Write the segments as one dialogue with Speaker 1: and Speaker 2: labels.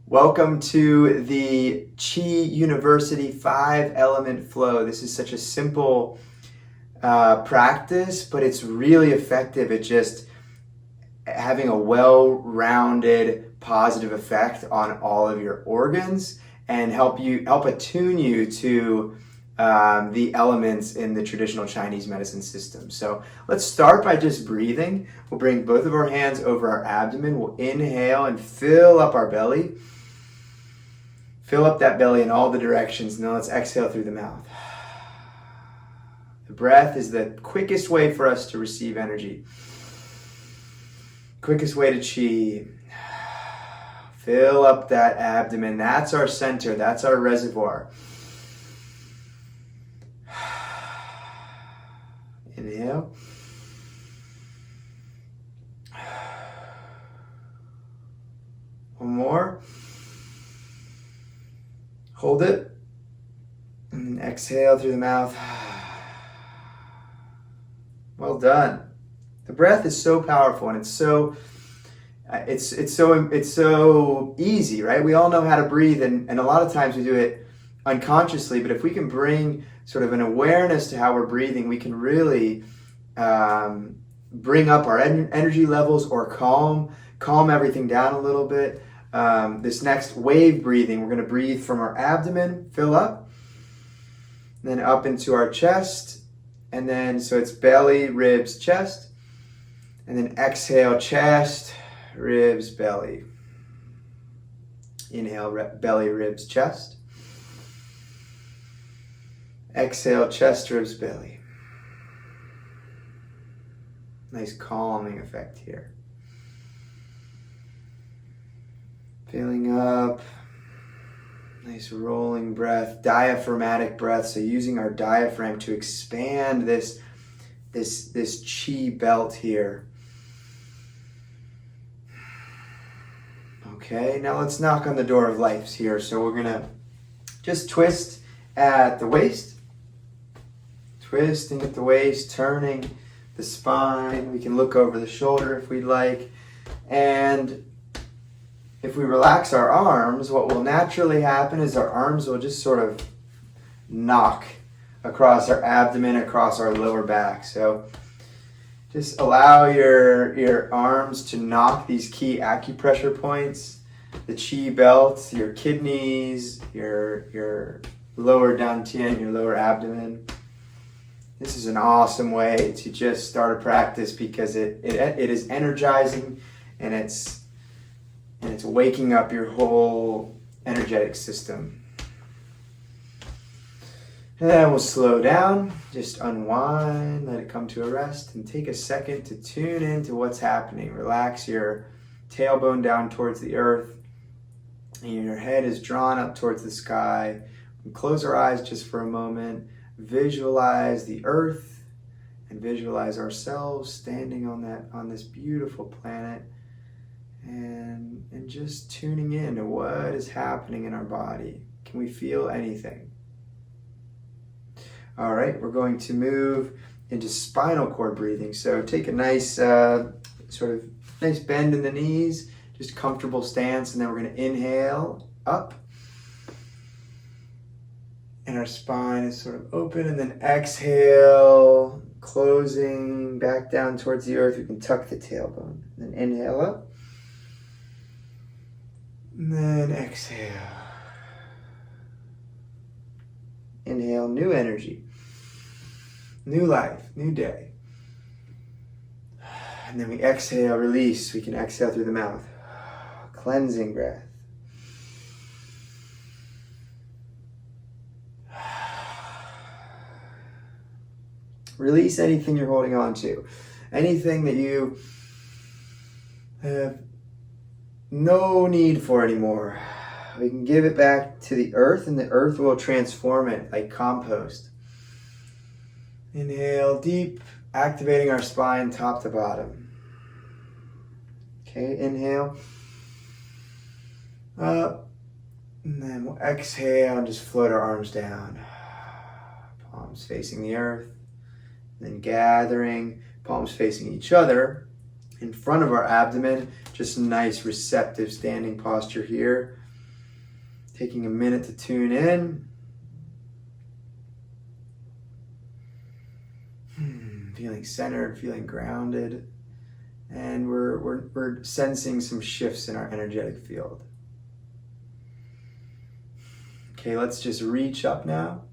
Speaker 1: Welcome to the Chi University 5-element flow. This is such a simple practice, but it's really effective at just having a well-rounded positive effect on all of your organs and help attune you to the elements in the traditional Chinese medicine system. So let's start by just breathing. We'll bring both of our hands over our abdomen. We'll inhale and fill up our belly. Fill up that belly in all the directions. Now let's exhale through the mouth. The breath is the quickest way for us to receive energy. Quickest way to chi. Fill up that abdomen. That's our center. That's our reservoir. Inhale. One more. Hold it. And exhale through the mouth. Well done. The breath is so powerful and it's so easy, right? We all know how to breathe and a lot of times we do it unconsciously, but if we can bring sort of an awareness to how we're breathing, we can really bring up our energy levels or calm everything down a little bit. This next wave breathing, we're going to breathe from our abdomen, fill up, then up into our chest, and then so it's belly, ribs, chest, and then exhale, chest, ribs, belly. Inhale, belly, ribs, chest. Exhale, chest, ribs, belly. Nice calming effect here. Filling up, nice rolling breath, diaphragmatic breath. So using our diaphragm to expand this chi belt here. Okay, now let's knock on the door of life here. So we're gonna just twist at the waist, twisting at the waist, turning the spine. We can look over the shoulder if we'd like, and if we relax our arms, what will naturally happen is our arms will just sort of knock across our abdomen, across our lower back. So just allow your arms to knock these key acupressure points, the chi belt, your kidneys, your lower dantian, your lower abdomen. This is an awesome way to just start a practice because it is energizing and it's waking up your whole energetic system. And then we'll slow down, just unwind, let it come to a rest, and take a second to tune into what's happening. Relax your tailbone down towards the earth, and your head is drawn up towards the sky. And close our eyes just for a moment. Visualize the earth and visualize ourselves standing on this beautiful planet. And just tuning in to what is happening in our body. Can we feel anything? All right, we're going to move into spinal cord breathing. So take a nice nice bend in the knees, just comfortable stance, and then we're going to inhale up. And our spine is sort of open, and then exhale, closing back down towards the earth. We can tuck the tailbone. And then inhale up. And then exhale. Inhale, new energy, new life, new day. And then we exhale, release. We can exhale through the mouth. Cleansing breath. Release anything you're holding on to. Anything that you have no need for anymore. We can give it back to the earth and the earth will transform it like compost. Inhale deep, activating our spine top to bottom. Okay, inhale. Up. And then we'll exhale and just float our arms down. Palms facing the earth. Then gathering, palms facing each other in front of our abdomen. Just nice receptive standing posture here. Taking a minute to tune in. Feeling centered, feeling grounded. And we're sensing some shifts in our energetic field. Okay, let's just reach up now.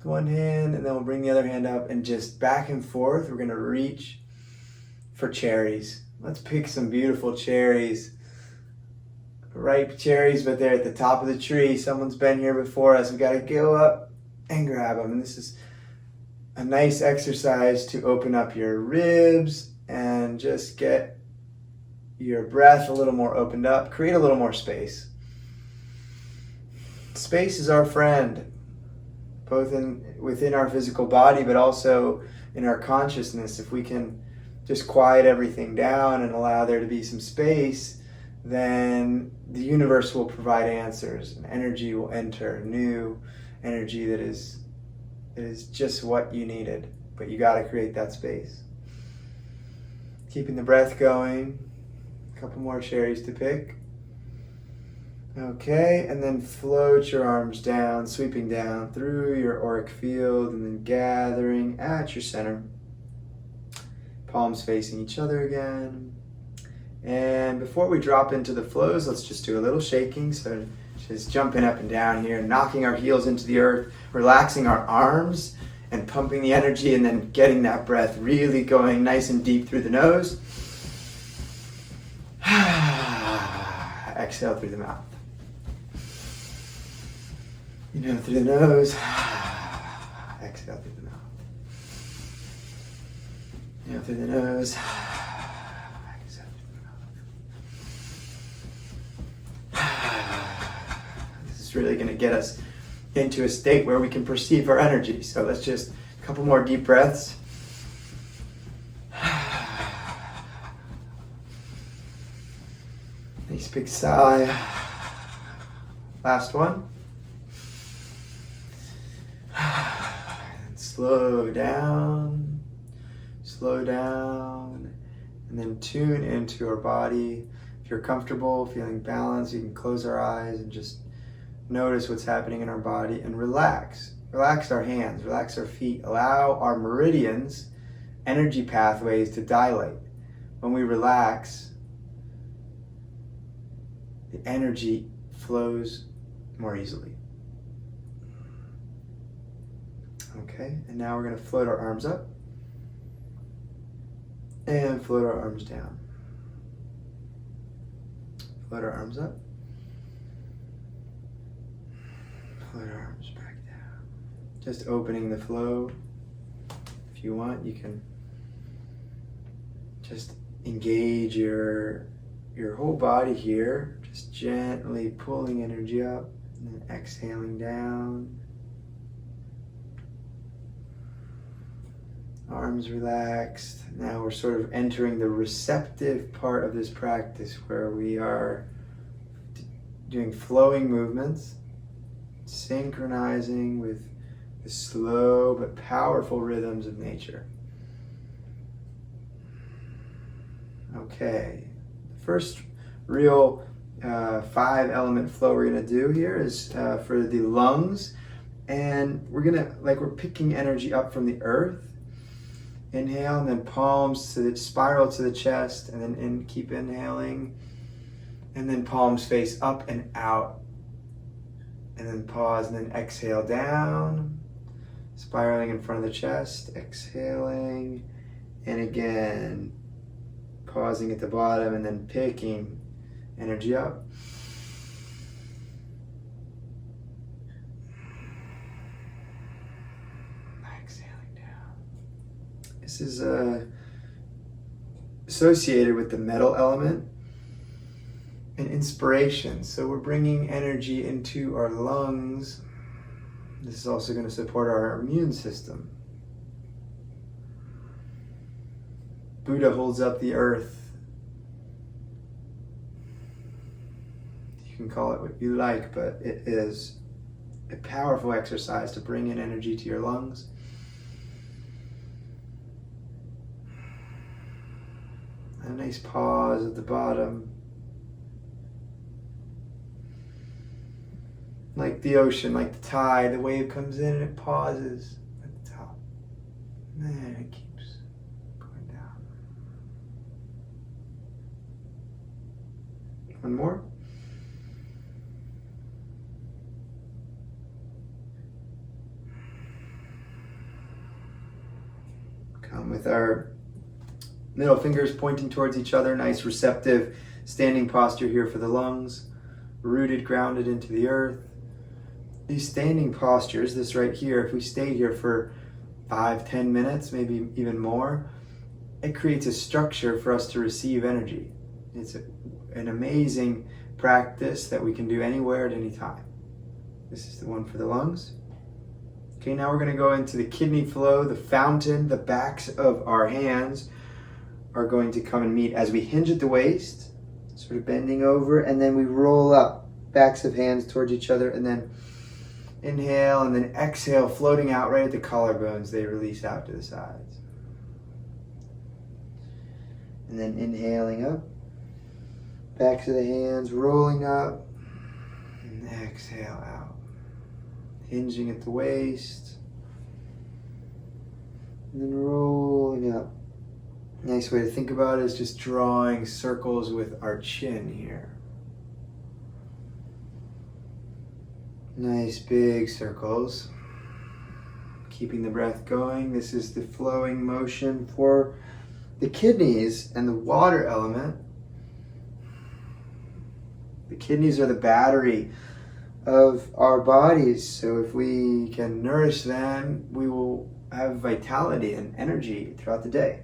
Speaker 1: One hand, and then we'll bring the other hand up and just back and forth. We're gonna reach for cherries. Let's pick some beautiful cherries. Ripe cherries, but they're at the top of the tree. Someone's been here before us. We gotta go up and grab them. And this is a nice exercise to open up your ribs and just get your breath a little more opened up. Create a little more space. Space is our friend, both within our physical body, but also in our consciousness. If we can just quiet everything down and allow there to be some space, then the universe will provide answers, and energy will enter, new energy that is just what you needed. But you got to create that space. Keeping the breath going. A couple more cherries to pick. Okay, and then float your arms down, sweeping down through your auric field, and then gathering at your center. Palms facing each other again. And before we drop into the flows, let's just do a little shaking. So just jumping up and down here, knocking our heels into the earth, relaxing our arms and pumping the energy, and then getting that breath really going nice and deep through the nose. Exhale through the mouth. Inhale through the nose. Exhale through the mouth. Inhale through the nose. Exhale through the mouth. This is really going to get us into a state where we can perceive our energy. So let's just a couple more deep breaths. Nice big sigh. Last one. Slow down, and then tune into our body. If you're comfortable, feeling balanced, you can close our eyes and just notice what's happening in our body and relax. Relax our hands, relax our feet. Allow our meridians, energy pathways to dilate. When we relax, the energy flows more easily. Okay, and now we're going to float our arms up and float our arms down. Float our arms up. Float our arms back down. Just opening the flow. If you want, you can just engage your whole body here. Just gently pulling energy up and then exhaling down. Arms relaxed. Now we're sort of entering the receptive part of this practice where we are doing flowing movements, synchronizing with the slow but powerful rhythms of nature. Okay, the first real 5-element flow we're going to do here is for the lungs, and we're picking energy up from the earth. Inhale, and then palms to the spiral to the chest, and then keep inhaling, and then palms face up and out, and then pause, and then exhale down, spiraling in front of the chest, exhaling, and again pausing at the bottom, and then picking energy up. This is associated with the metal element and inspiration. So we're bringing energy into our lungs. This is also going to support our immune system. Buddha holds up the earth. You can call it what you like, but it is a powerful exercise to bring in energy to your lungs. A nice pause at the bottom. like the ocean, like the tide. The wave comes in and it pauses at the top. And then it keeps going down. One more. Come with our middle fingers pointing towards each other. Nice receptive standing posture here for the lungs. Rooted, grounded into the earth. These standing postures, this right here, if we stayed here for 5-10 minutes, maybe even more, it creates a structure for us to receive energy. It's an amazing practice that we can do anywhere at any time. This is the one for the lungs. Okay, now we're going to go into the kidney flow, the fountain. The backs of our hands are going to come and meet as we hinge at the waist, sort of bending over, and then we roll up, backs of hands towards each other, and then inhale, and then exhale, floating out right at the collarbones. They release out to the sides. And then inhaling up, backs of the hands rolling up, and exhale out. Hinging at the waist, and then rolling up. Nice way to think about it is just drawing circles with our chin here. Nice big circles. Keeping the breath going. This is the flowing motion for the kidneys and the water element. The kidneys are the battery of our bodies, so if we can nourish them, we will have vitality and energy throughout the day.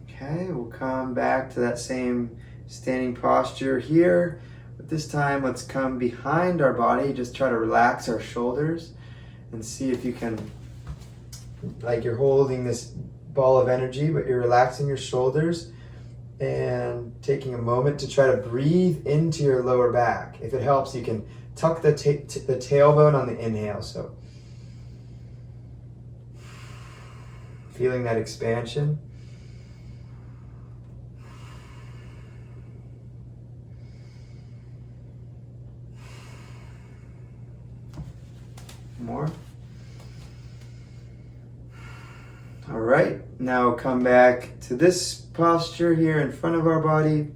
Speaker 1: Okay, we'll come back to that same standing posture here, but this time let's come behind our body. Just try to relax our shoulders and see if you can, like you're holding this ball of energy, but you're relaxing your shoulders and taking a moment to try to breathe into your lower back. If it helps, you can tuck the tailbone on the inhale. So feeling that expansion. More. All right, now come back to this posture here in front of our body,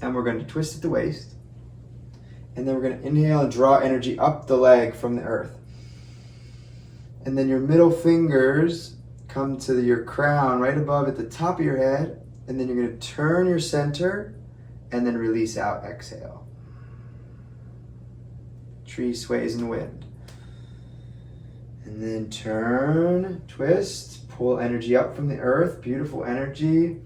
Speaker 1: and we're going to twist at the waist, and then we're going to inhale and draw energy up the leg from the earth. And then your middle fingers come to your crown right above at the top of your head, and then you're going to turn your center and then release out, exhale. Tree sways in the wind. And then turn, twist, pull energy up from the earth, beautiful energy,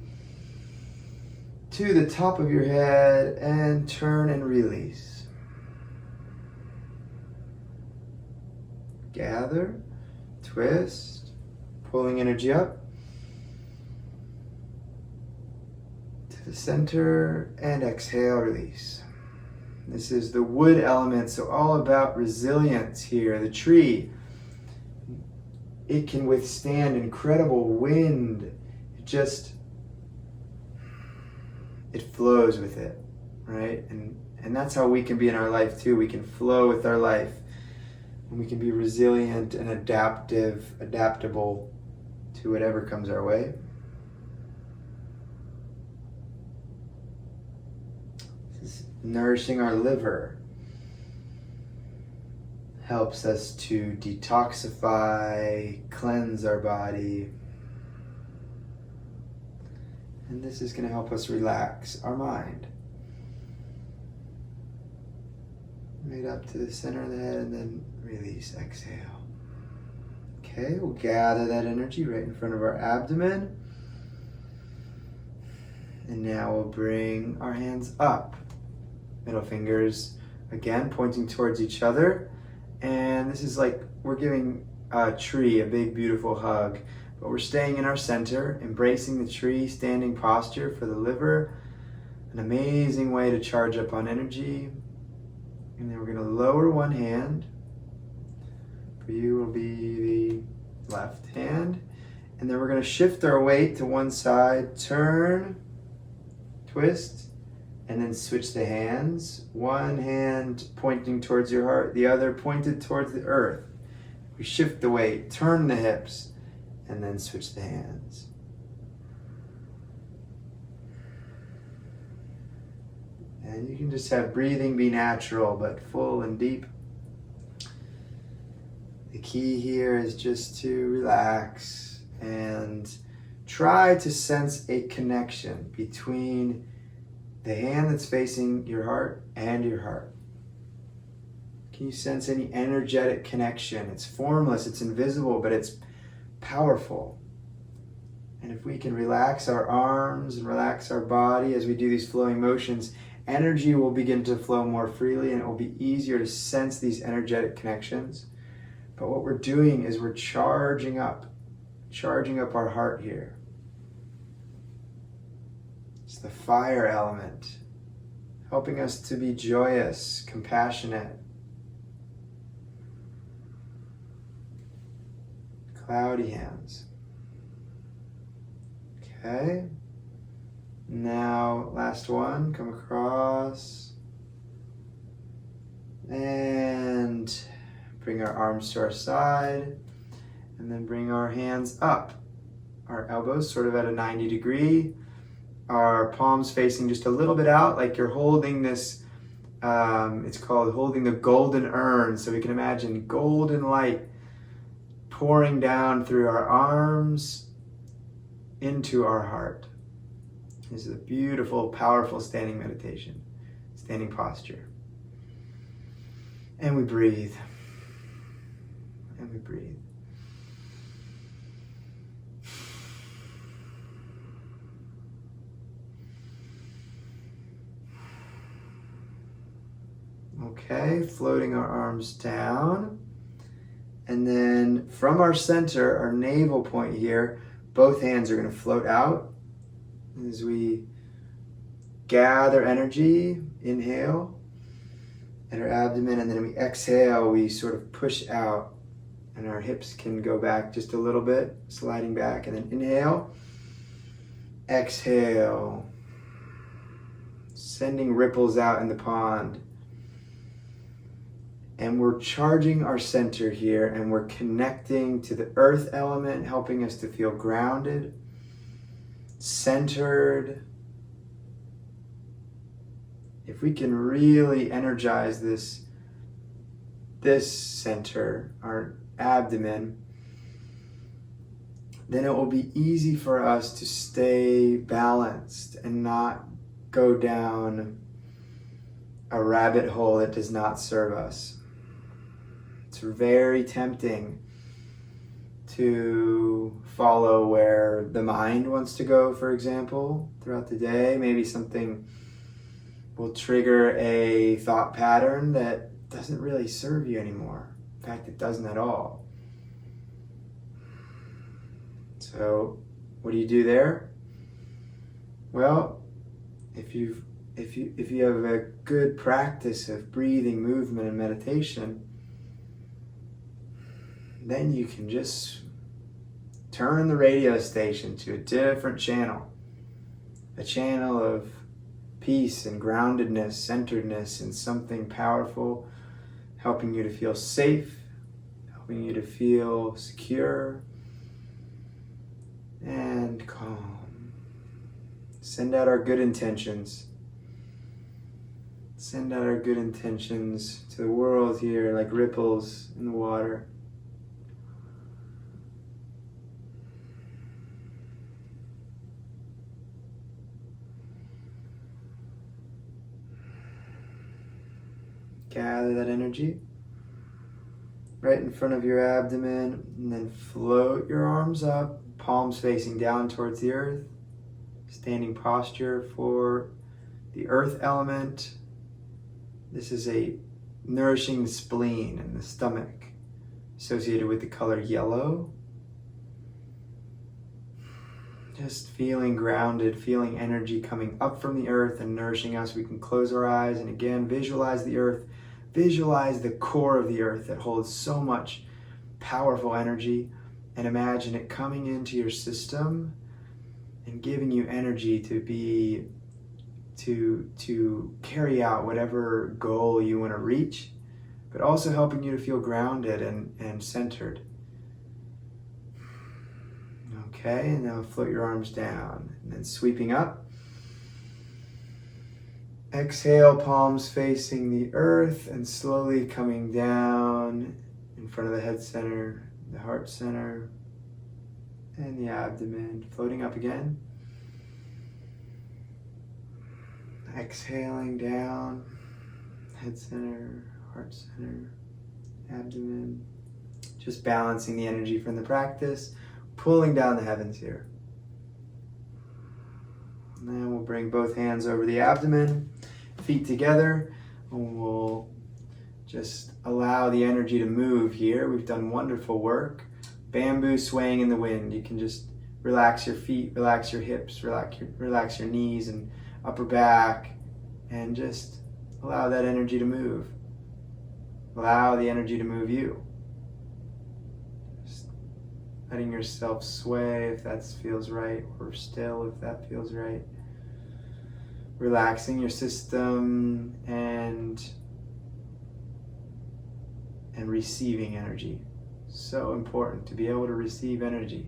Speaker 1: to the top of your head, and turn and release. Gather, twist, pulling energy up to the center, and exhale, release. This is the wood element, so all about resilience here. The tree, it can withstand incredible wind. It flows with it, right? And that's how we can be in our life too. We can flow with our life, and we can be resilient and adaptable to whatever comes our way. This is nourishing our liver. Helps us to detoxify, cleanse our body. And this is going to help us relax our mind. Right up to the center of the head, and then release, exhale. Okay, we'll gather that energy right in front of our abdomen. And now we'll bring our hands up. Middle fingers, again, pointing towards each other. And this is like we're giving a tree a big, beautiful hug, but we're staying in our center, embracing the tree, standing posture for the liver. An amazing way to charge up on energy. And then we're going to lower one hand. For you, will be the left hand. And then we're going to shift our weight to one side, turn, twist, and then switch the hands. One hand pointing towards your heart, the other pointed towards the earth. We shift the weight, turn the hips, and then switch the hands. And you can just have breathing be natural, but full and deep. The key here is just to relax and try to sense a connection between the hand that's facing your heart and your heart. Can you sense any energetic connection? It's formless, it's invisible, but it's powerful. And if we can relax our arms and relax our body as we do these flowing motions, energy will begin to flow more freely and it will be easier to sense these energetic connections. But what we're doing is we're charging up our heart here. It's the fire element, helping us to be joyous, compassionate. Cloudy hands. Okay. Now, last one, come across. And bring our arms to our side. And then bring our hands up. Our elbows sort of at a 90 degree. Our palms facing just a little bit out, like you're holding this, it's called holding the golden urn. So we can imagine golden light pouring down through our arms into our heart. This is a beautiful, powerful standing meditation, standing posture. And we breathe. And we breathe. Okay, floating our arms down. And then from our center, our navel point here, both hands are going to float out as we gather energy, inhale, and our abdomen, and then we exhale, we sort of push out, and our hips can go back just a little bit, sliding back, and then inhale, exhale, sending ripples out in the pond. And we're charging our center here, and we're connecting to the earth element, helping us to feel grounded, centered. If we can really energize this center, our abdomen, then it will be easy for us to stay balanced and not go down a rabbit hole that does not serve us. It's very tempting to follow where the mind wants to go, for example, throughout the day. Maybe something will trigger a thought pattern that doesn't really serve you anymore. In fact, it doesn't at all. So, what do you do there? Well, if you have a good practice of breathing, movement, and meditation, then you can just turn the radio station to a different channel. A channel of peace and groundedness, centeredness, and something powerful, helping you to feel safe, helping you to feel secure and calm. Send out our good intentions. Send out our good intentions to the world here like ripples in the water. Gather that energy right in front of your abdomen, and then float your arms up, palms facing down towards the earth. Standing posture for the earth element. This is a nourishing spleen in the stomach associated with the color yellow. Just feeling grounded, feeling energy coming up from the earth and nourishing us. We can close our eyes and again visualize the earth. Visualize the core of the earth that holds so much powerful energy. and imagine it coming into your system and giving you energy to carry out whatever goal you want to reach, but also helping you to feel grounded and centered. Okay, and now float your arms down, and then sweeping up. Exhale, palms facing the earth, and slowly coming down in front of the head center, the heart center, and the abdomen. Floating up again. Exhaling down, head center, heart center, abdomen. Just balancing the energy from the practice, pulling down the heavens here. And then we'll bring both hands over the abdomen, feet together, and we'll just allow the energy to move here. We've done wonderful work. Bamboo swaying in the wind. You can just relax your feet, relax your hips, relax your knees and upper back, and just allow that energy to move. Allow the energy to move you. Just letting yourself sway if that feels right, or still if that feels right. Relaxing your system and receiving energy. So important to be able to receive energy.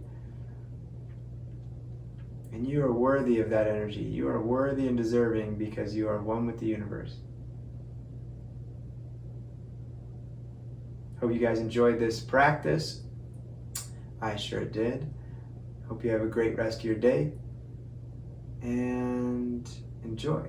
Speaker 1: And you are worthy of that energy. You are worthy and deserving because you are one with the universe. Hope you guys enjoyed this practice. I sure did. Hope you have a great rest of your day and enjoy.